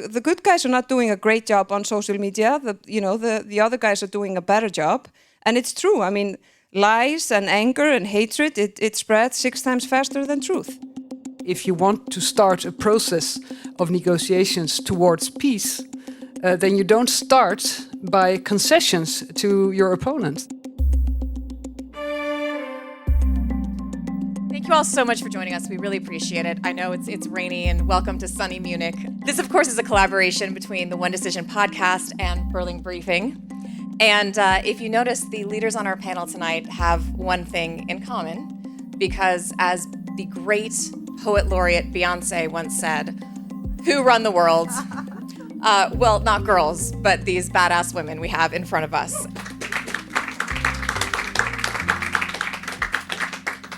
the good guys are not doing a great job on social media. The other guys are doing a better job. And it's true. I mean, lies and anger and hatred, it spreads 6 times faster than truth. If you want to start a process of negotiations towards peace, then you don't start by concessions to your opponent. Thank you all so much for joining us. We really appreciate it. I know it's rainy, and welcome to sunny Munich. This, of course, is a collaboration between the One Decision podcast and Berlin Briefing. And if you notice, the leaders on our panel tonight have one thing in common, because as the great poet laureate Beyonce once said, who run the world? Well, not girls, but these badass women we have in front of us.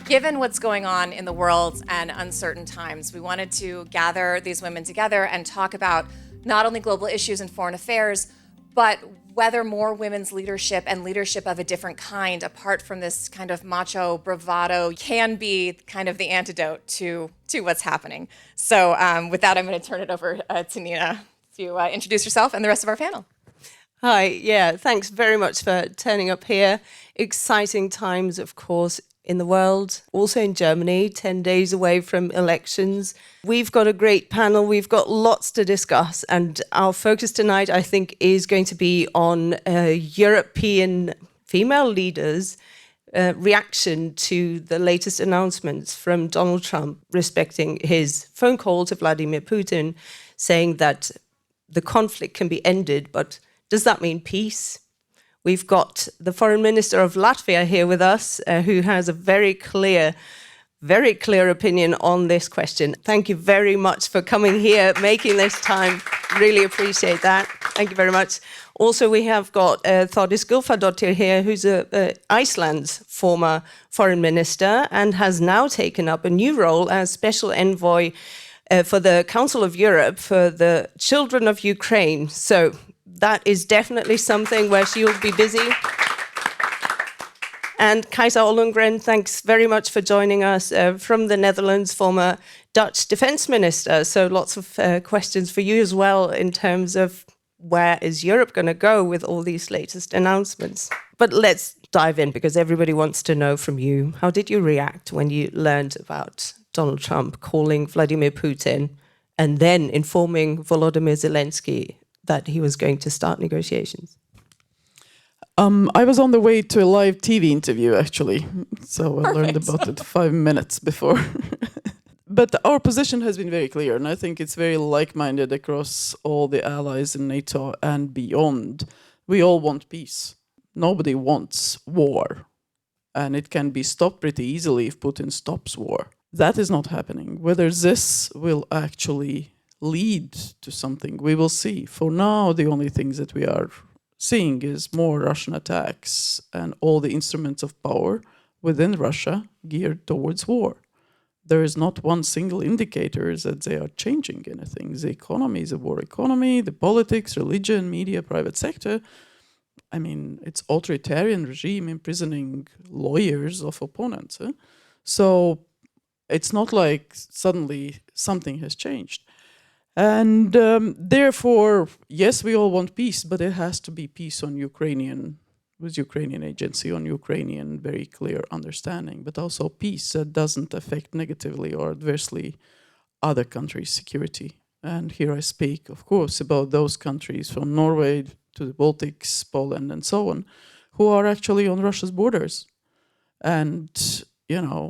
Given what's going on in the world and uncertain times, we wanted to gather these women together and talk about not only global issues and foreign affairs, but whether more women's leadership and leadership of a different kind, apart from this kind of macho bravado, can be kind of the antidote to what's happening. So with that, I'm going to turn it over to Nina to introduce herself and the rest of our panel. Hi, yeah, thanks very much for turning up here. Exciting times, of course, in the world, also in Germany, 10 days away from elections. We've got a great panel. We've got lots to discuss. And our focus tonight, I think, is going to be on European female leaders' reaction to the latest announcements from Donald Trump respecting his phone call to Vladimir Putin, saying that the conflict can be ended, but does that mean peace? We've got the Foreign Minister of Latvia here with us, who has a very clear opinion on this question. Thank you very much for coming here, making this time. Really appreciate that. Thank you very much. Also, we have got Þórdís Gylfadóttir here, who's Iceland's former foreign minister and has now taken up a new role as special envoy for the Council of Europe for the children of Ukraine. So that is definitely something where she will be busy. And Kajsa Ollongren, thanks very much for joining us from the Netherlands, former Dutch defense minister. So lots of questions for you as well in terms of where is Europe going to go with all these latest announcements. But let's dive in, because everybody wants to know from you, how did you react when you learned about Donald Trump calling Vladimir Putin and then informing Volodymyr Zelensky that he was going to start negotiations? I was on the way to a live TV interview, actually. So I learned about it 5 minutes before. But our position has been very clear, and I think it's very like-minded across all the allies in NATO and beyond. We all want peace. Nobody wants war. And it can be stopped pretty easily if Putin stops war. That is not happening. Whether this will actually lead to something, we will see. For now, the only things that we are seeing is more Russian attacks and all the instruments of power within Russia geared towards war. There is not one single indicator that they are changing anything. The economy is a war economy, the politics, religion, media, private sector. I mean, it's authoritarian regime imprisoning lawyers of opponents. So it's not like suddenly something has changed. And therefore, yes, we all want peace, but it has to be peace on with Ukrainian agency, on Ukrainian very clear understanding, but also peace that doesn't affect negatively or adversely other countries' security. And here I speak, of course, about those countries from Norway to the Baltics, Poland, and so on, who are actually on Russia's borders. And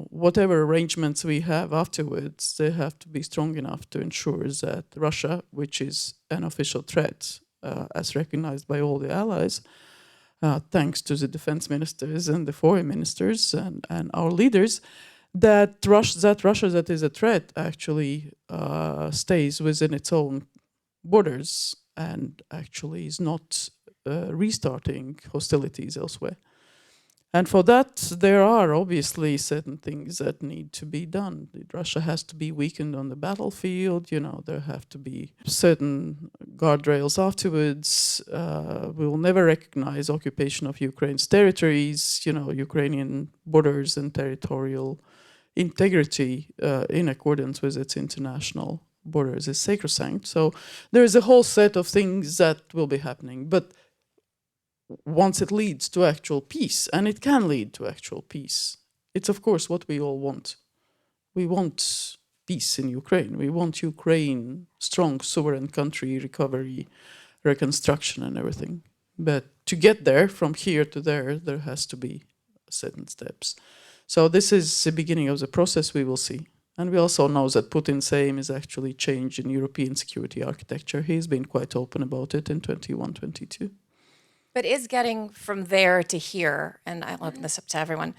whatever arrangements we have afterwards, they have to be strong enough to ensure that Russia, which is an official threat, as recognized by all the allies, thanks to the defense ministers and the foreign ministers and our leaders, that Russia that is a threat actually stays within its own borders and actually is not restarting hostilities elsewhere. And for that, there are obviously certain things that need to be done. Russia has to be weakened on the battlefield. There have to be certain guardrails afterwards. We will never recognize occupation of Ukraine's territories, Ukrainian borders and territorial integrity in accordance with its international borders is sacrosanct. So there is a whole set of things that will be happening. But once it leads to actual peace, and it can lead to actual peace, it's of course what we all want. We want peace in Ukraine. We want Ukraine, strong, sovereign country, recovery, reconstruction and everything. But to get there, from here to there has to be certain steps. So this is the beginning of the process, we will see. And we also know that Putin's aim is actually change in European security architecture. He's been quite open about it in 21-22. But is getting from there to here, and I'll open this up to everyone,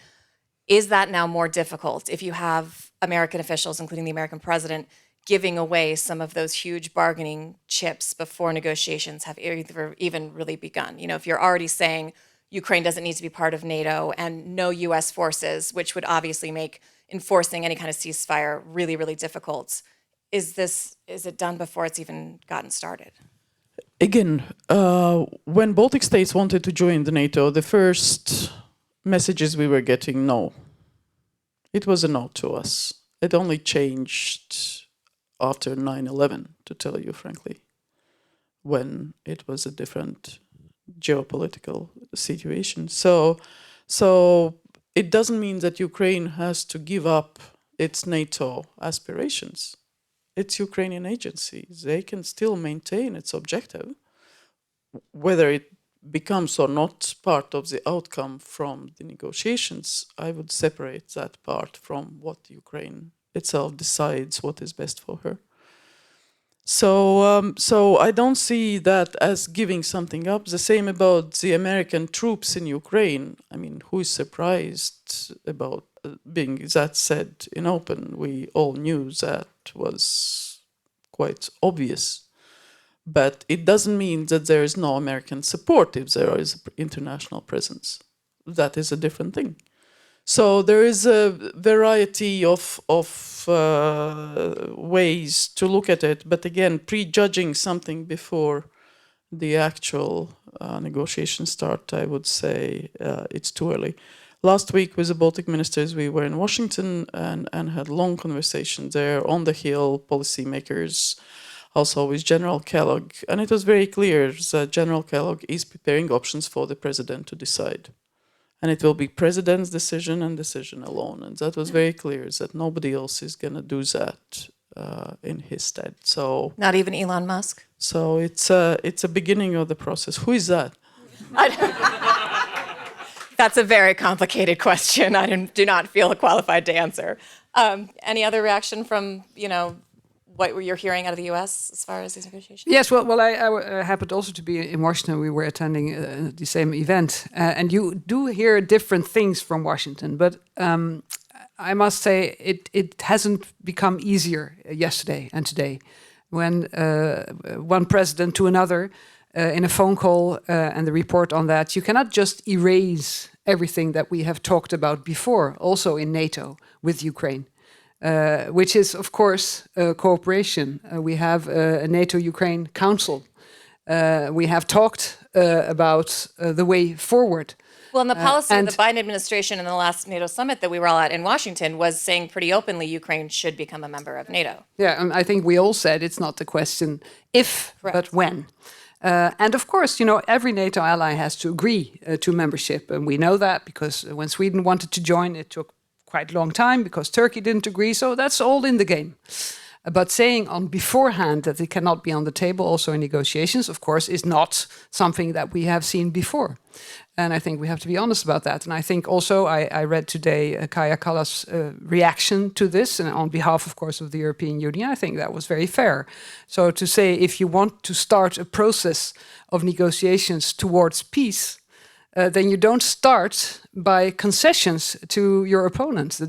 is that now more difficult if you have American officials, including the American president, giving away some of those huge bargaining chips before negotiations have even really begun? You know, if you're already saying Ukraine doesn't need to be part of NATO and no US forces, which would obviously make enforcing any kind of ceasefire really, really difficult, is it done before it's even gotten started? Again, when Baltic states wanted to join the NATO, the first messages we were getting, no. It was a no to us. It only changed after 9/11, to tell you frankly, when it was a different geopolitical situation. So it doesn't mean that Ukraine has to give up its NATO aspirations. It's Ukrainian agency. They can still maintain its objective, whether it becomes or not part of the outcome from the negotiations. I would separate that part from what Ukraine itself decides what is best for her. So I don't see that as giving something up. The same about the American troops in Ukraine. I mean, who is surprised about being that said in open? We all knew that was quite obvious. But it doesn't mean that there is no American support if there is international presence. That is a different thing. So there is a variety of ways to look at it. But again, prejudging something before the actual negotiations start, I would say it's too early. Last week with the Baltic ministers, we were in Washington and had long conversations there on the Hill, policymakers, also with General Kellogg. And it was very clear that General Kellogg is preparing options for the president to decide. And it will be president's decision and decision alone. And that was very clear, that nobody else is going to do that in his stead. So not even Elon Musk? So it's a beginning of the process. Who is that? That's a very complicated question. I do not feel qualified to answer. Any other reaction from, what you're hearing out of the U.S. as far as these negotiations? Yes, well, I happened also to be in Washington. We were attending the same event. And you do hear different things from Washington. But I must say it hasn't become easier yesterday and today when one president to another in a phone call and the report on that, you cannot just erase everything that we have talked about before, also in NATO with Ukraine. Which is, of course, cooperation. We have a NATO-Ukraine Council. We have talked about the way forward. Well, and the policy of the Biden administration in the last NATO summit that we were all at in Washington was saying pretty openly Ukraine should become a member of NATO. Yeah, and I think we all said it's not the question if, correct, but when. And of course, every NATO ally has to agree to membership. And we know that because when Sweden wanted to join, it took quite a long time because Turkey didn't agree, so that's all in the game. But saying on beforehand that it cannot be on the table also in negotiations, of course, is not something that we have seen before. And I think we have to be honest about that. And I think also I read today Kaja Kallas's reaction to this, and on behalf, of course, of the European Union, I think that was very fair. So to say if you want to start a process of negotiations towards peace, then you don't start by concessions to your opponents.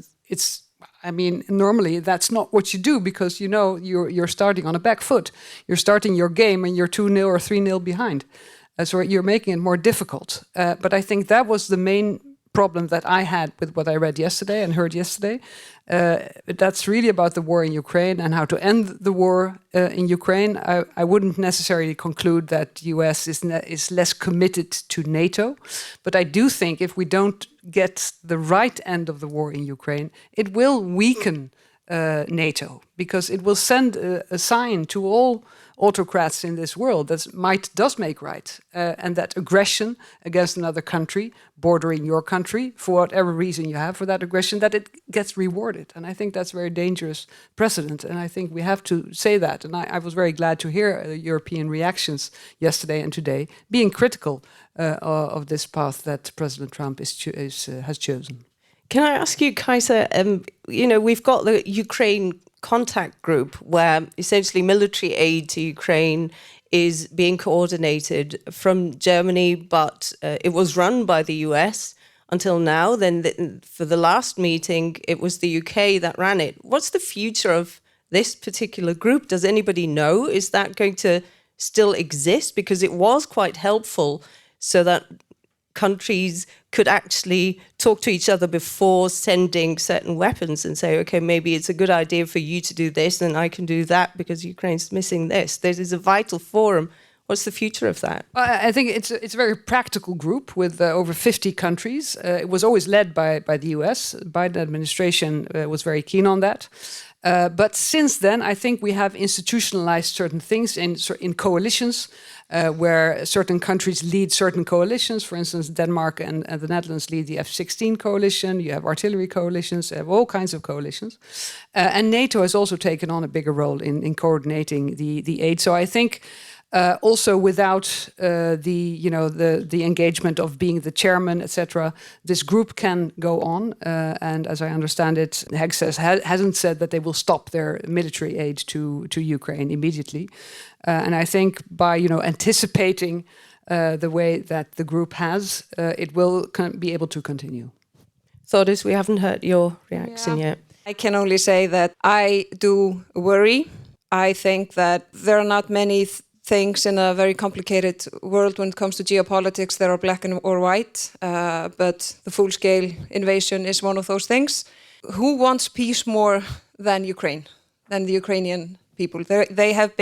Normally that's not what you do because you're starting on a back foot. You're starting your game and you're 2-0 or 3-0 behind. So you're making it more difficult. But I think that was the main problem that I had with what I read yesterday and heard yesterday. That's really about the war in Ukraine and how to end the war in Ukraine. I wouldn't necessarily conclude that the US is less committed to NATO, but I do think if we don't get the right end of the war in Ukraine, it will weaken NATO, because it will send a sign to all autocrats in this world that might does make right, and that aggression against another country bordering your country, for whatever reason you have for that aggression, that it gets rewarded. And I think that's a very dangerous precedent, and I think we have to say that. And I was very glad to hear European reactions yesterday and today being critical of this path that President Trump has chosen. Can I ask you, Kajsa, we've got the Ukraine contact group where essentially military aid to Ukraine is being coordinated from Germany, but it was run by the US until now. Then for the last meeting, it was the UK that ran it. What's the future of this particular group? Does anybody know? Is that going to still exist? Because it was quite helpful so that countries could actually talk to each other before sending certain weapons and say, okay, maybe it's a good idea for you to do this and I can do that because Ukraine's missing this. This is a vital forum. What's the future of that? I think it's a very practical group with over 50 countries. It was always led by the US. Biden administration was very keen on that. But since then, I think we have institutionalized certain things in coalitions where certain countries lead certain coalitions. For instance, Denmark and the Netherlands lead the F-16 coalition. You have artillery coalitions, you have all kinds of coalitions. And NATO has also taken on a bigger role in coordinating the aid. So I think also without the engagement of being the chairman, etc., this group can go on. And as I understand it, hasn't said that they will stop their military aid to Ukraine immediately. And I think by anticipating the way that the group has, it will be able to continue. Þórdís, we haven't heard your reaction yet. I can only say that I do worry. I think that there are not many things in a very complicated world when it comes to geopolitics that are black or white, but the full-scale invasion is one of those things. Who wants peace more than Ukraine, than the Ukrainian people? They have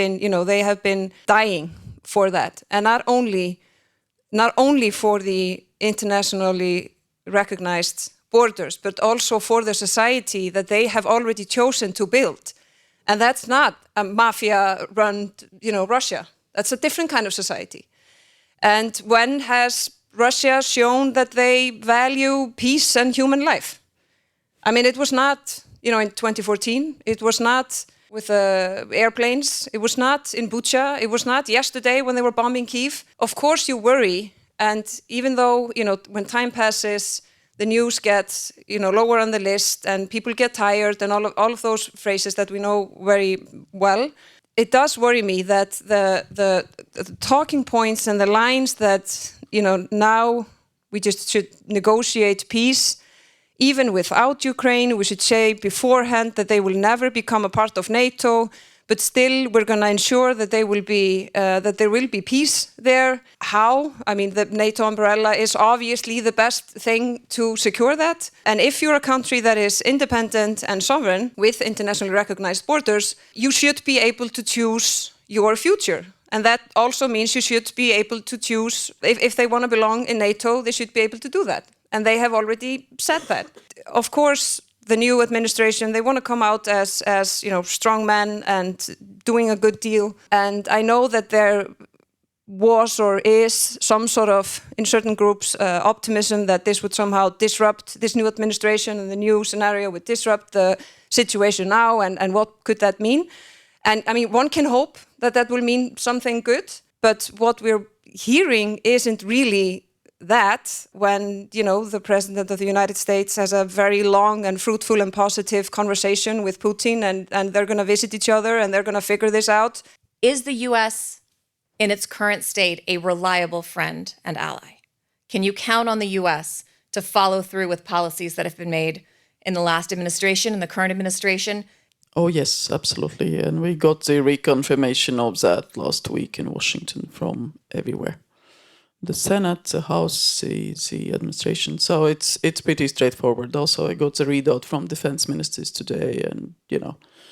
been dying for that, and not only for the internationally recognized borders, but also for the society that they have already chosen to build. And that's not a mafia-run, Russia. That's a different kind of society. And when has Russia shown that they value peace and human life? I mean, it was not, in 2014. It was not with airplanes. It was not in Bucha. It was not yesterday when they were bombing Kyiv. Of course, you worry. And even though, when time passes, the news gets, lower on the list and people get tired and all of those phrases that we know very well. It does worry me that the talking points and the lines that, now we just should negotiate peace, even without Ukraine. We should say beforehand that they will never become a part of NATO, but still we're going to ensure that there will be peace there. How? I mean, the NATO umbrella is obviously the best thing to secure that. And if you're a country that is independent and sovereign with internationally recognized borders, you should be able to choose your future. And that also means you should be able to choose, if they want to belong in NATO, they should be able to do that. And they have already said that. Of course, the new administration, they want to come out as strong men and doing a good deal. And I know that there was or is some sort of, in certain groups, optimism that this would somehow disrupt this new administration and the new scenario would disrupt the situation now. And what could that mean? And I mean, one can hope that will mean something good. But what we're hearing isn't really that when, the President of the United States has a very long and fruitful and positive conversation with Putin and they're going to visit each other and they're going to figure this out. Is the U.S. in its current state a reliable friend and ally? Can you count on the U.S. to follow through with policies that have been made in the last administration and the current administration? Oh, yes, absolutely. And we got the reconfirmation of that last week in Washington from everywhere. The Senate, the House, the administration. So it's pretty straightforward. Also, I got the readout from defense ministers today, and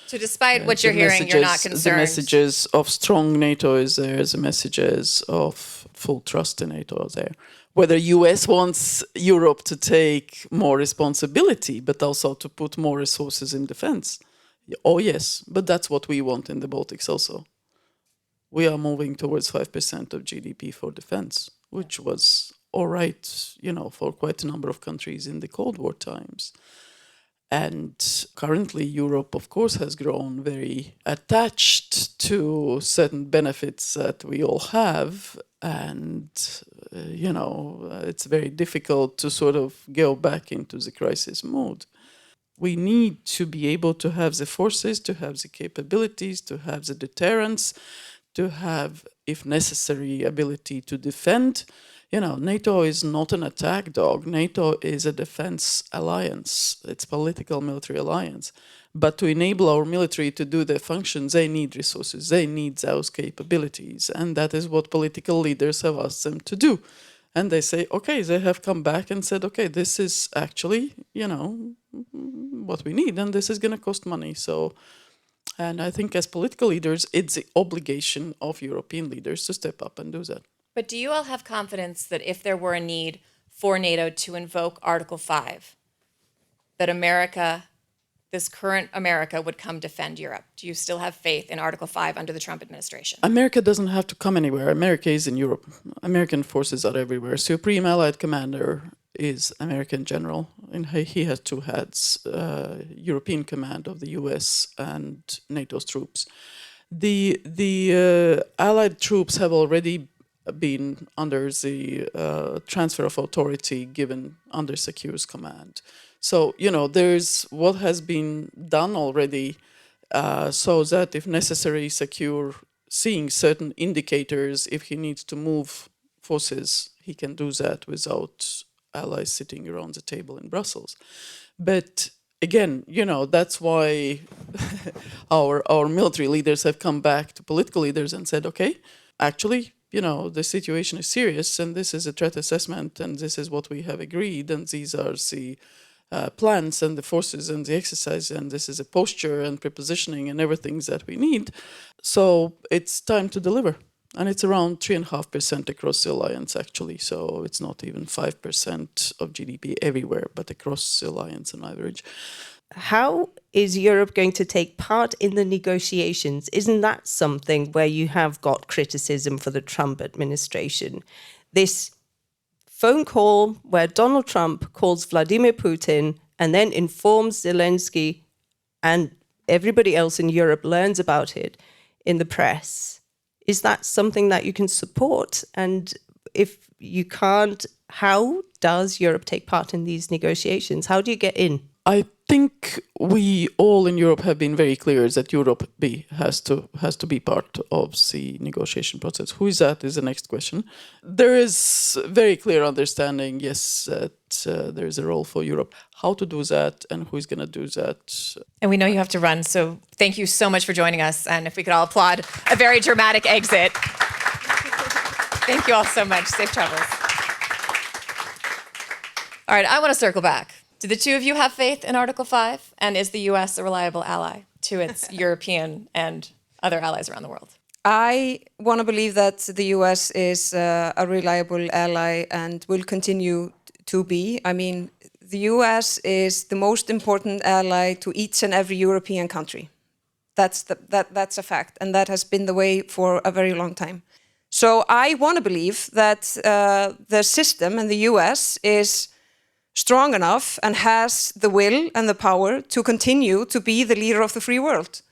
So despite what you're hearing, you're not concerned. The messages of strong NATO is there. The messages of full trust in NATO are there. Whether US wants Europe to take more responsibility, but also to put more resources in defense, Oh, yes, but that's what we want in the Baltics also. We are moving towards 5% of GDP for defense, which was all right, for quite a number of countries in the Cold War times. And currently, Europe, of course, has grown very attached to certain benefits that we all have. And, it's very difficult to sort of go back into the crisis mode. We need to be able to have the forces, to have the capabilities, to have the deterrence, to have, if necessary, ability to defend. NATO is not an attack dog. NATO is a defense alliance. It's a political military alliance. But to enable our military to do their functions, they need resources. They need those capabilities. And that is what political leaders have asked them to do. And they say, okay, they have come back and said, okay, this is actually, what we need. And this is going to cost money. And I think as political leaders, it's the obligation of European leaders to step up and do that. But do you all have confidence that if there were a need for NATO to invoke Article 5, that America, this current America, would come defend Europe? Do you still have faith in Article 5 under the Trump administration? America doesn't have to come anywhere. America is in Europe. American forces are everywhere. Supreme Allied Commander is American general, and he has two heads, European command of the US and NATO's troops. The Allied troops have already been under the transfer of authority given under Secure's command. So, there's what has been done already so that if necessary, Secure, seeing certain indicators, if he needs to move forces, he can do that without allies sitting around the table in Brussels. But again, that's why our military leaders have come back to political leaders and said, okay, actually, the situation is serious and this is a threat assessment and this is what we have agreed and these are the plans and the forces and the exercise and this is a posture and prepositioning and everything that we need. So it's time to deliver. And it's around 3.5% across the alliance, actually. So it's not even 5% of GDP everywhere, but across the alliance on average. How is Europe going to take part in the negotiations? Isn't that something where you have got criticism for the Trump administration? This phone call where Donald Trump calls Vladimir Putin and then informs Zelensky and everybody else in Europe learns about it in the press. Is that something that you can support? And if you can't, how does Europe take part in these negotiations? How do you get in? I think we all in Europe have been very clear that Europe has to be part of the negotiation process. Who is that is the next question. There is very clear understanding, yes, that there is a role for Europe. How to do that and who is going to do that. And we know you have to run, so thank you so much for joining us. And if we could all applaud a very dramatic exit. Thank you all so much. Safe travels. All right, I want to circle back. Do the two of you have faith in Article 5? And is the US a reliable ally to its European and other allies around the world? I want to believe that the US is a reliable ally and will continue to be. I mean, the US is the most important ally to each and every European country. That's a fact, and that has been the way for a very long time. So I want to believe that the system in the US is strong enough and has the will and the power to continue to be the leader of the free world.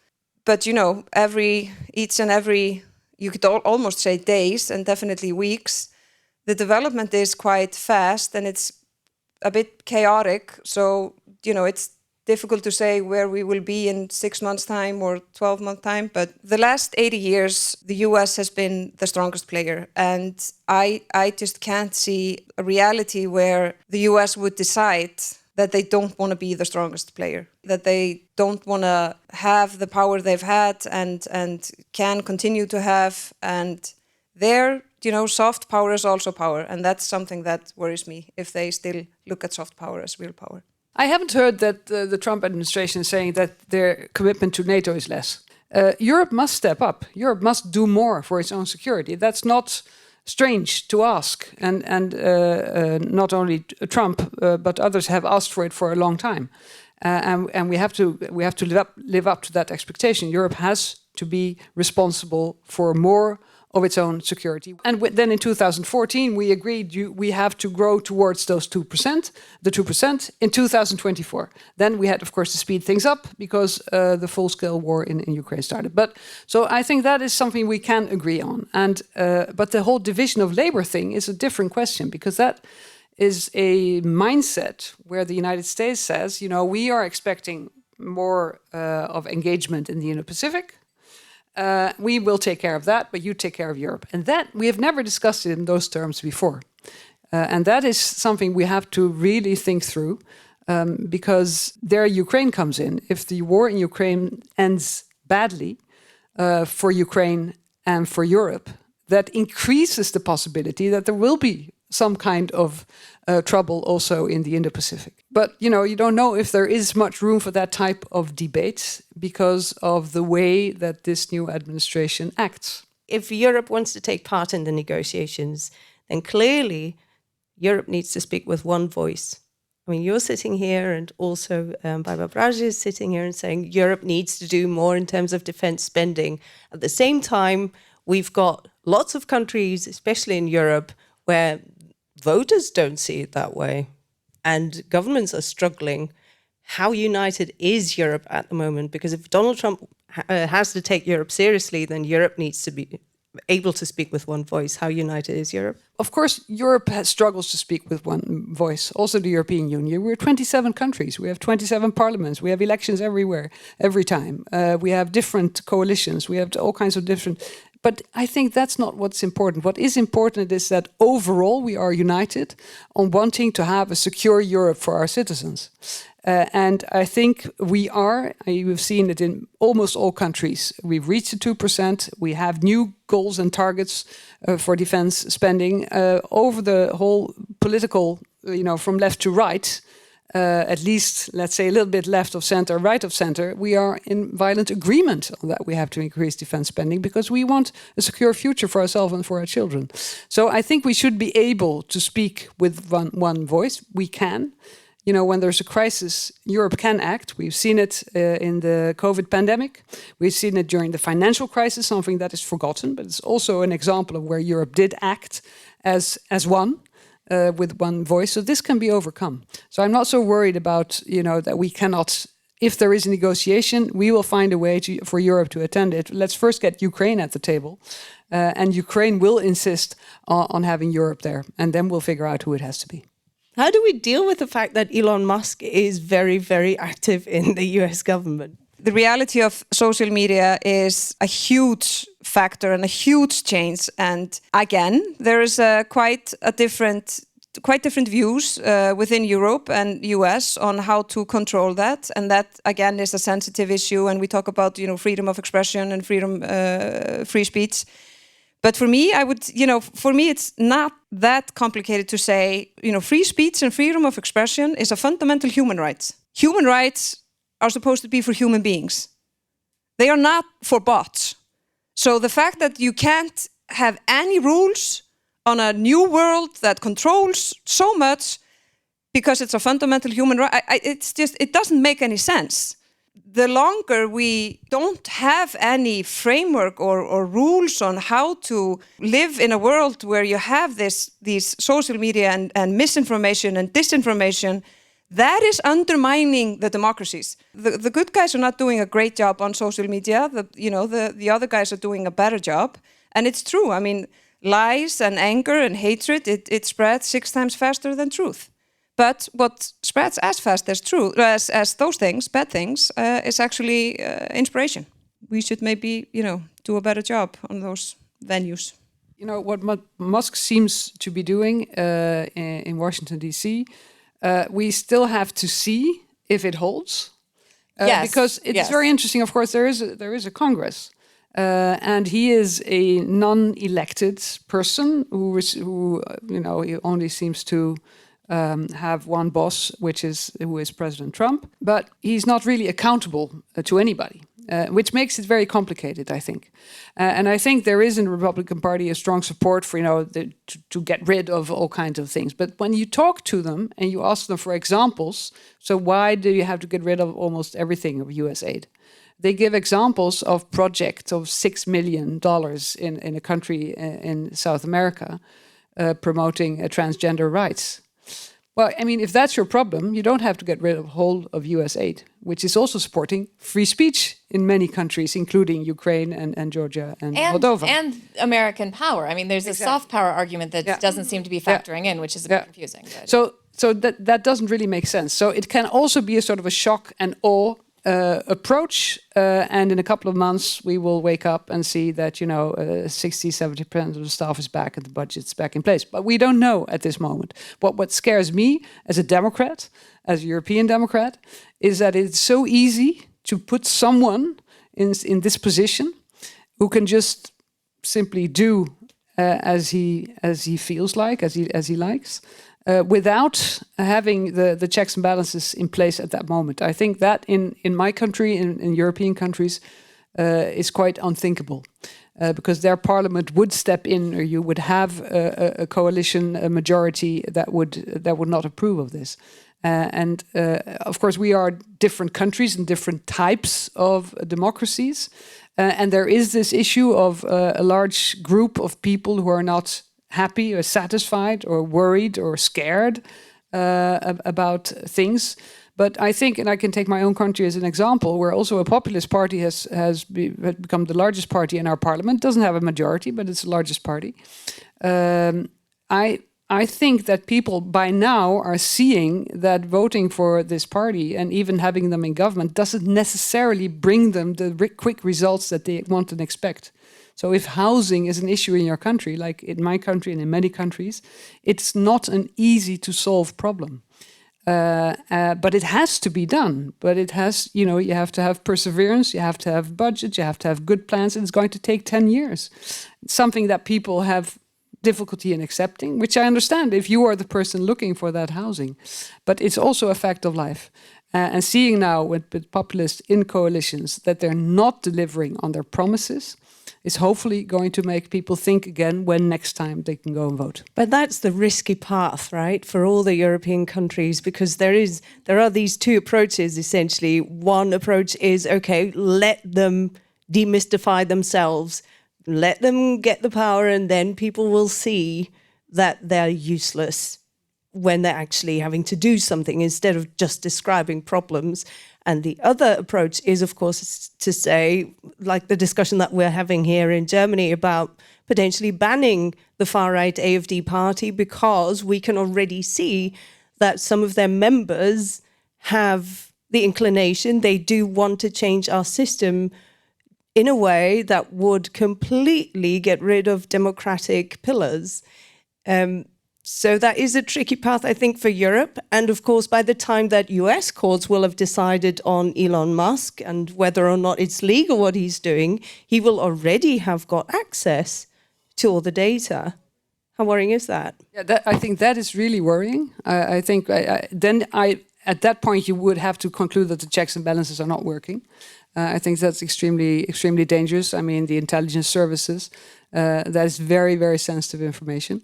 But each and every, you could almost say days and definitely weeks, the development is quite fast and it's a bit chaotic. So, it's difficult to say where we will be in 6 months' time or 12 months' time. But the last 80 years, the US has been the strongest player. And I just can't see a reality where the US would decide that they don't want to be the strongest player, that they don't want to have the power they've had and can continue to have. And their, soft power is also power. And that's something that worries me, if they still look at soft power as real power. I haven't heard that the Trump administration is saying that their commitment to NATO is less. Europe must step up. Europe must do more for its own security. That's not strange to ask. And not only Trump, but others have asked for it for a long time. and we have to live up to that expectation. Europe has to be responsible for more of its own security. And then in 2014, we agreed we have to grow towards those 2%, the 2% in 2024. Then we had, of course, to speed things up because the full-scale war in Ukraine started. But so I think that is something we can agree on. And but the whole division of labor thing is a different question, because that is a mindset where the United States says, we are expecting more of engagement in the Indo-Pacific. We will take care of that, but you take care of Europe. And that, we have never discussed it in those terms before. And that is something we have to really think through, because there Ukraine comes in. If the war in Ukraine ends badly for Ukraine and for Europe, that increases the possibility that there will be some kind of trouble also in the Indo-Pacific. But, you don't know if there is much room for that type of debate because of the way that this new administration acts. If Europe wants to take part in the negotiations, then clearly Europe needs to speak with one voice. I mean, you're sitting here, and also Baiba Braže is sitting here and saying Europe needs to do more in terms of defense spending. At the same time, we've got lots of countries, especially in Europe, where voters don't see it that way, and governments are struggling. How united is Europe at the moment? Because if Donald Trump has to take Europe seriously, then Europe needs to be able to speak with one voice. How united is Europe? Of course, Europe struggles to speak with one voice. Also the European Union. We're 27 countries. We have 27 parliaments. We have elections everywhere, every time. We have different coalitions. We have all kinds of different... But I think that's not what's important. What is important is that overall we are united on wanting to have a secure Europe for our citizens. And I think we are. You've seen it in almost all countries. We've reached the 2%. We have new goals and targets for defense spending over the whole political, from left to right. At least, let's say, a little bit left of center, right of center, we are in violent agreement on that we have to increase defense spending because we want a secure future for ourselves and for our children. So I think we should be able to speak with one voice. We can. When there's a crisis, Europe can act. We've seen it in the COVID pandemic. We've seen it during the financial crisis, something that is forgotten, but it's also an example of where Europe did act as one. With one voice, so this can be overcome. So I'm not so worried about, that we cannot, if there is a negotiation, we will find a way for Europe to attend it. Let's first get Ukraine at the table, and Ukraine will insist on having Europe there, and then we'll figure out who it has to be. How do we deal with the fact that Elon Musk is very, very active in the US government? The reality of social media is a huge factor and a huge change. And again, there is quite different views within Europe and US on how to control that. And that, again, is a sensitive issue. And we talk about, freedom of expression and free speech. But for me, it's not that complicated to say, free speech and freedom of expression is a fundamental human right. Human rights are supposed to be for human beings. They are not for bots. So the fact that you can't have any rules on a new world that controls so much because it's a fundamental human right, it doesn't make any sense. The longer we don't have any framework or rules on how to live in a world where you have these social media and misinformation and disinformation, that is undermining the democracies. The good guys are not doing a great job on social media. The other guys are doing a better job. And it's true. I mean, lies and anger and hatred, it spreads 6 times faster than truth. But what spreads as fast as truth, as those things, bad things, is actually inspiration. We should maybe, do a better job on those venues. What Musk seems to be doing in Washington, D.C., we still have to see if it holds, because it's very interesting. Of course, there is a Congress, and he is a non-elected person who he only seems to have one boss, who is President Trump. But he's not really accountable to anybody. which makes it very complicated, I think. And I think there is in the Republican Party a strong support for, to get rid of all kinds of things. But when you talk to them and you ask them for examples, so why do you have to get rid of almost everything of US aid? They give examples of projects of $6 million in a country in South America promoting transgender rights. Well, I mean, if that's your problem, you don't have to get rid of whole of US aid, which is also supporting free speech in many countries, including Ukraine and Georgia and Moldova. And American power. I mean, there's a soft power argument that doesn't seem to be factoring in, which is a bit confusing. But. So that doesn't really make sense. So it can also be a sort of a shock and awe approach, and in a couple of months we will wake up and see that 60-70% of the staff is back and the budget's back in place. But we don't know at this moment. What scares me as a Democrat, as a European Democrat, is that it's so easy to put someone in this position who can just simply do as he feels like, as he likes. Without having the checks and balances in place at that moment. I think that in my country, in European countries, is quite unthinkable. Because their parliament would step in, or you would have a coalition, a majority that would not approve of this. And of course, we are different countries and different types of democracies. And there is this issue of a large group of people who are not happy or satisfied or worried or scared about things. But I think, and I can take my own country as an example, where also a populist party has become the largest party in our parliament. Doesn't have a majority, but it's the largest party. I think that people by now are seeing that voting for this party and even having them in government doesn't necessarily bring them the quick results that they want and expect. So if housing is an issue in your country, like in my country and in many countries, it's not an easy to solve problem. But it has to be done. But it has, you have to have perseverance, you have to have budget, you have to have good plans, and it's going to take 10 years. It's something that people have difficulty in accepting, which I understand if you are the person looking for that housing. But it's also a fact of life. And seeing now with populists in coalitions that they're not delivering on their promises is hopefully going to make people think again when next time they can go and vote. But that's the risky path, right, for all the European countries, because there are these two approaches, essentially. One approach is, okay, let them demystify themselves, let them get the power, and then people will see that they're useless when they're actually having to do something instead of just describing problems. And the other approach is, of course, to say, like the discussion that we're having here in Germany about potentially banning the far-right AfD party, because we can already see that some of their members have the inclination, they do want to change our system in a way that would completely get rid of democratic pillars. So that is a tricky path, I think, for Europe. And of course, by the time that US courts will have decided on Elon Musk and whether or not it's legal what he's doing, he will already have got access to all the data. How worrying is that? Yeah, I think that is really worrying. I think at that point, you would have to conclude that the checks and balances are not working. I think that's extremely dangerous. I mean, the intelligence services, that is very, very sensitive information.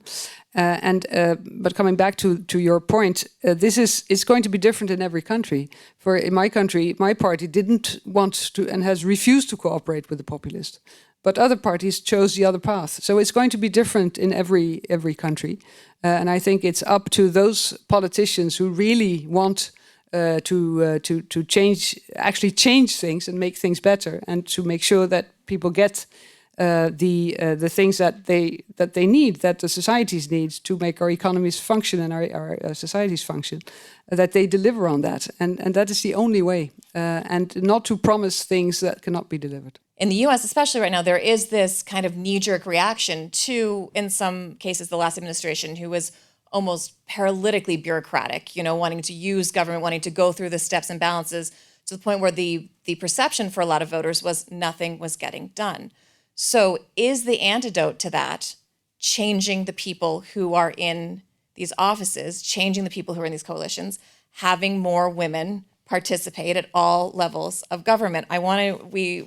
But coming back to your point, it's going to be different in every country. For in my country, my party didn't want to and has refused to cooperate with the populist. But other parties chose the other path. So it's going to be different in every country. And I think it's up to those politicians who really want to change things and make things better, and to make sure that people get the things that they need, that the societies need to make our economies function and our societies function, that they deliver on that, and that is the only way, and not to promise things that cannot be delivered. In the US, especially right now, there is this kind of knee-jerk reaction to, in some cases, the last administration, who was almost paralytically bureaucratic, wanting to use government, wanting to go through the steps and balances to the point where the perception for a lot of voters was nothing was getting done. So is the antidote to that changing the people who are in these offices, changing the people who are in these coalitions, having more women participate at all levels of government.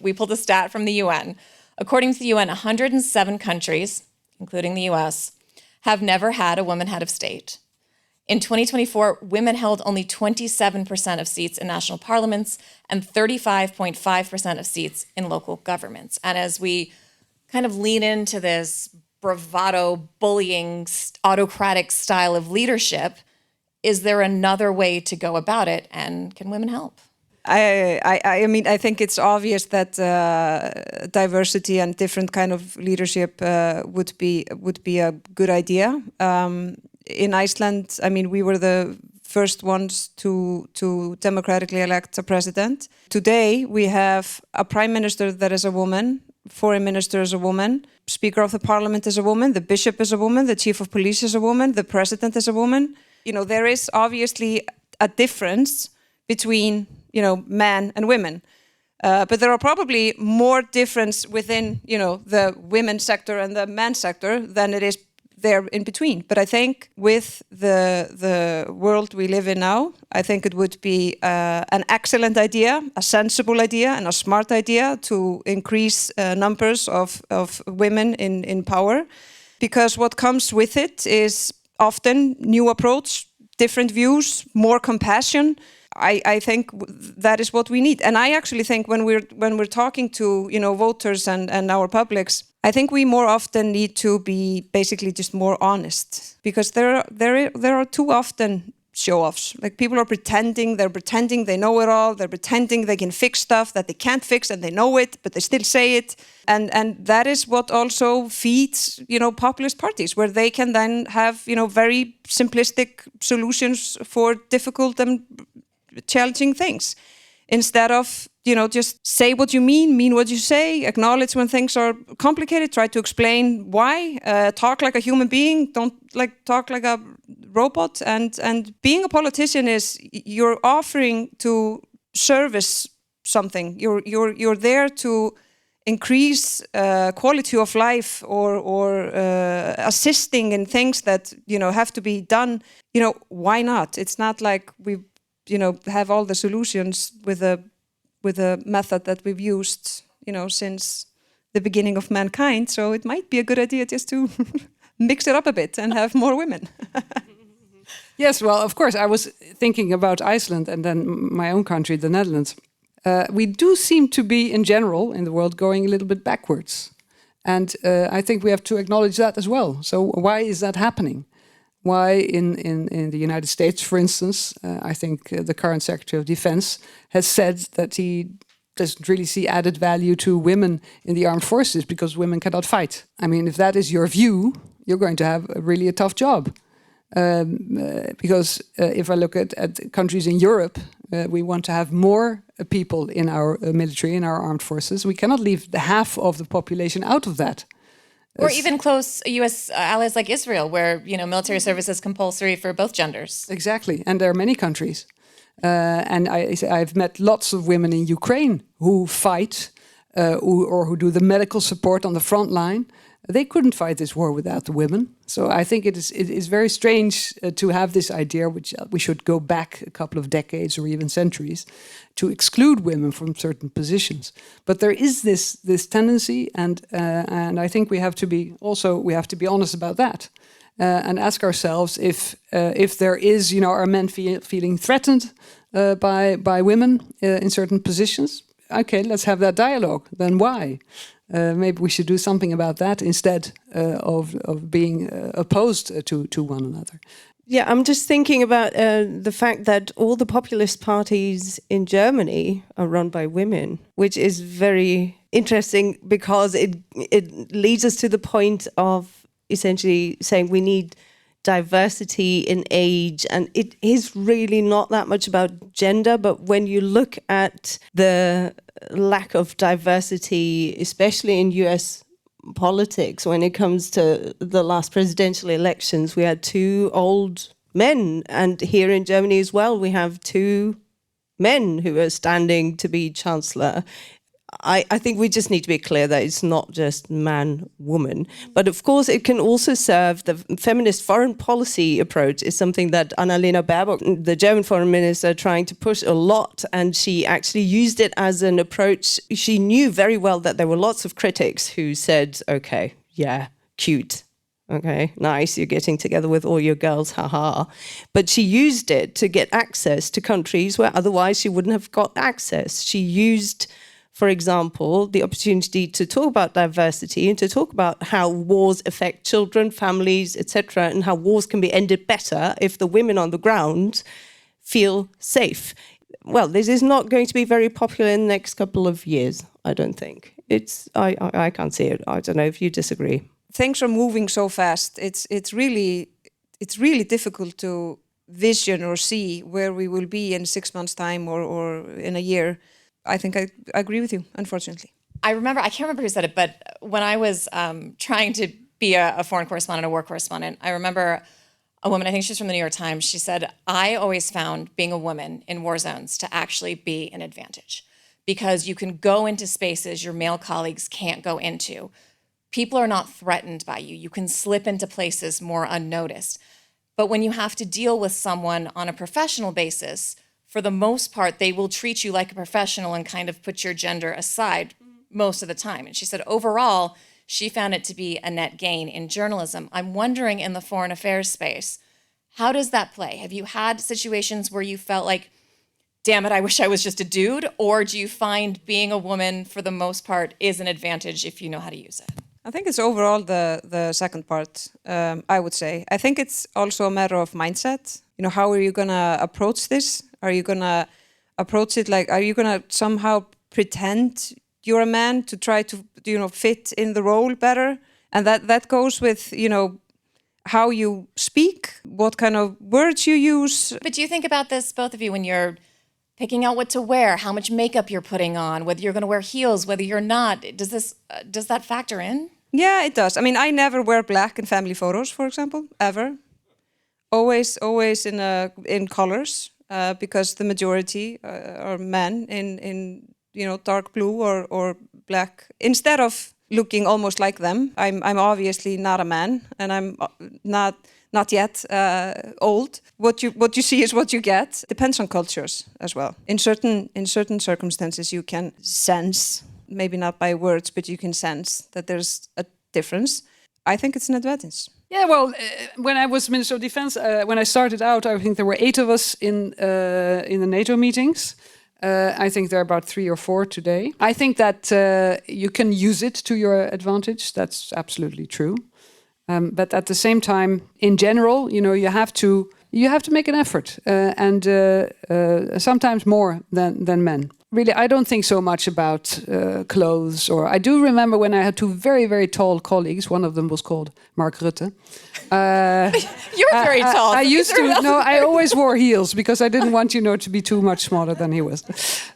We pulled a stat from the UN. According to the UN, 107 countries, including the US, have never had a woman head of state. In 2024, women held only 27% of seats in national parliaments and 35.5% of seats in local governments. And as we kind of lean into this bravado, bullying, autocratic style of leadership, is there another way to go about it, and can women help? I mean, I think it's obvious that diversity and different kind of leadership would be a good idea. In Iceland, I mean, we were the first ones to democratically elect a president. Today, we have a prime minister that is a woman, foreign minister is a woman, speaker of the parliament is a woman, the bishop is a woman, the chief of police is a woman, the president is a woman. You know, there is obviously a difference between, you know, men and women. But there are probably more difference within, you know, the women's sector and the men's sector than it is there in between. But I think with the world we live in now, I think it would be an excellent idea, a sensible idea and a smart idea to increase numbers of women in power. Because what comes with it is often new approach, different views, more compassion. I think that is what we need. And I actually think when we're talking to, you know, voters and our publics, I think we more often need to be basically just more honest, because there are too often show-offs. Like, people are pretending they know it all, they're pretending they can fix stuff that they can't fix, and they know it, but they still say it. And that is what also feeds, you know, populist parties, where they can then have, you know, very simplistic solutions for difficult and challenging things, instead of, you know, just say what you mean what you say, acknowledge when things are complicated, try to explain why, talk like a human being, don't talk like a robot. And being a politician is you're offering to service something. You're there to increase quality of life or assisting in things that, you know, have to be done. You know, why not? It's not like we, you know, have all the solutions with a method that we've used, you know, since the beginning of mankind. So it might be a good idea just to mix it up a bit and have more women. Yes, well, of course, I was thinking about Iceland and then my own country, the Netherlands. We do seem to be, in general, in the world, going a little bit backwards. And I think we have to acknowledge that as well. So why is that happening? Why in the United States, for instance, I think the current Secretary of Defense has said that he doesn't really see added value to women in the armed forces because women cannot fight. I mean, if that is your view, you're going to have really a tough job. Because if I look at countries in Europe, we want to have more people in our military, in our armed forces. We cannot leave the half of the population out of that. Or even close U.S. allies like Israel, where, you know, military service is compulsory for both genders. Exactly, and there are many countries. And I've met lots of women in Ukraine who fight or who do the medical support on the front line. They couldn't fight this war without the women. So I think it is very strange to have this idea, which we should go back a couple of decades or even centuries, to exclude women from certain positions. But there is this tendency, and I think we have to be honest about that, and ask ourselves if there is, you know, are men feeling threatened by women in certain positions? Okay, let's have that dialogue. Then why? Maybe we should do something about that instead of being opposed to one another. Yeah, I'm just thinking about the fact that all the populist parties in Germany are run by women, which is very interesting because it leads us to the point of essentially saying we need diversity in age, and it is really not that much about gender, but when you look at the lack of diversity, especially in US politics, when it comes to the last presidential elections, we had 2 old men, and here in Germany as well, we have 2 men who are standing to be chancellor. I think we just need to be clear that it's not just man-woman. But of course, it can also serve the feminist foreign policy approach is something that Annalena Baerbock, the German foreign minister, trying to push a lot. And she actually used it as an approach. She knew very well that there were lots of critics who said, okay, yeah, cute. Okay, nice, you're getting together with all your girls, haha. But she used it to get access to countries where otherwise she wouldn't have got access. She used, for example, the opportunity to talk about diversity and to talk about how wars affect children, families, etc., and how wars can be ended better if the women on the ground feel safe. Well, this is not going to be very popular in the next couple of years, I don't think. I can't see it. I don't know if you disagree. Things are moving so fast. It's really difficult to vision or see where we will be in 6 months' time or in a year. I think I agree with you, unfortunately. I can't remember who said it, but when I was trying to be a foreign correspondent, a war correspondent, I remember a woman, I think she's from the New York Times, she said, I always found being a woman in war zones to actually be an advantage because you can go into spaces your male colleagues can't go into. People are not threatened by you. You can slip into places more unnoticed. But when you have to deal with someone on a professional basis, for the most part, they will treat you like a professional and kind of put your gender aside most of the time. And she said, overall, she found it to be a net gain in journalism. I'm wondering in the foreign affairs space, how does that play? Have you had situations where you felt like, damn it, I wish I was just a dude? Or do you find being a woman, for the most part, is an advantage if you know how to use it? I think it's overall the second part, I would say. I think it's also a matter of mindset. You know, how are you going to approach this? Are you going to approach it like, are you going to somehow pretend you're a man to try to, fit in the role better? And that goes with, how you speak, what kind of words you use. But do you think about this, both of you, when you're picking out what to wear, how much makeup you're putting on, whether you're going to wear heels, whether you're not? Does that factor in? Yeah, it does. I mean, I never wear black in family photos, for example, ever. Always in colors, because the majority are men in dark blue or black. Instead of looking almost like them, I'm obviously not a man, and I'm not yet old. What you see is what you get. Depends on cultures as well. In certain circumstances, you can sense, maybe not by words, but you can sense that there's a difference. I think it's an advantage. Yeah, well, when I was Minister of Defense, when I started out, I think there were 8 of us in the NATO meetings. I think there are about 3 or 4 today. I think that you can use it to your advantage. That's absolutely true. But at the same time, in general, you have to make an effort, and sometimes more than men. Really, I don't think so much about clothes. Or I do remember when I had 2 very, very tall colleagues. One of them was called Mark Rutte. You're very tall. I used to. No, I always wore heels because I didn't want to be too much smaller than he was.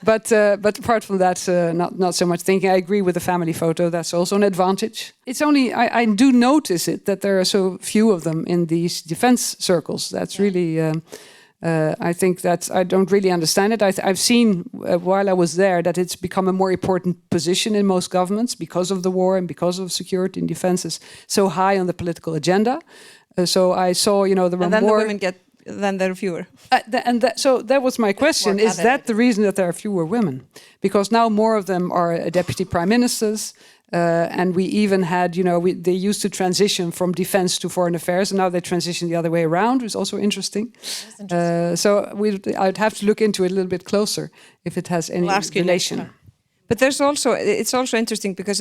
But apart from that, not so much thinking. I agree with the family photo. That's also an advantage. It's only I do notice it that there are so few of them in these defense circles. That's really. I think that I don't really understand it. I've seen while I was there that it's become a more important position in most governments because of the war and because of security and defense is so high on the political agenda. So I saw, there were more. And then the women then there are fewer. So that was my question: is that the reason that there are fewer women? Because now more of them are deputy prime ministers. And we even had, they used to transition from defense to foreign affairs, and now they transition the other way around, which is also interesting. So I'd have to look into it a little bit closer if it has any relation. But it's also interesting because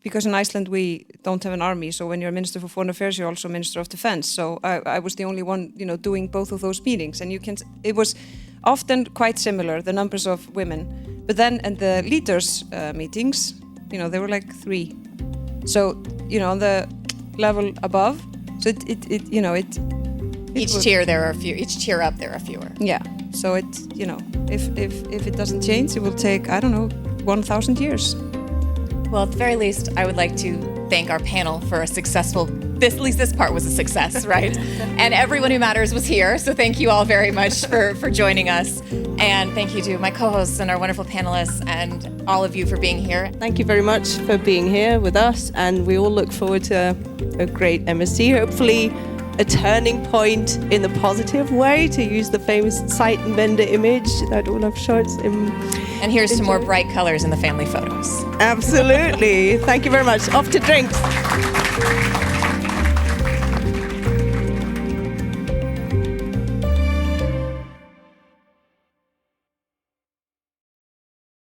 because in Iceland we don't have an army. So when you're Minister for Foreign Affairs, you're also Minister of Defense. So I was the only one, doing both of those meetings, and it was often quite similar, the numbers of women. But then in the leaders' meetings, there were like 3. So, on the level above, so each tier there are few. Each tier up there are fewer. Yeah. So if it doesn't change, it will take 1,000 years. Well, at the very least, I would like to thank our panel for a successful at least this part was a success, right? And everyone who matters was here. So thank you all very much for joining us. And thank you to my co-hosts and our wonderful panelists and all of you for being here. Thank you very much for being here with us. And we all look forward to a great MSc, hopefully a turning point in the positive way, to use the famous Zeitenwende image that Olaf Scholz and here's to more bright colors in the family photos. Absolutely. Thank you very much. Off to drinks.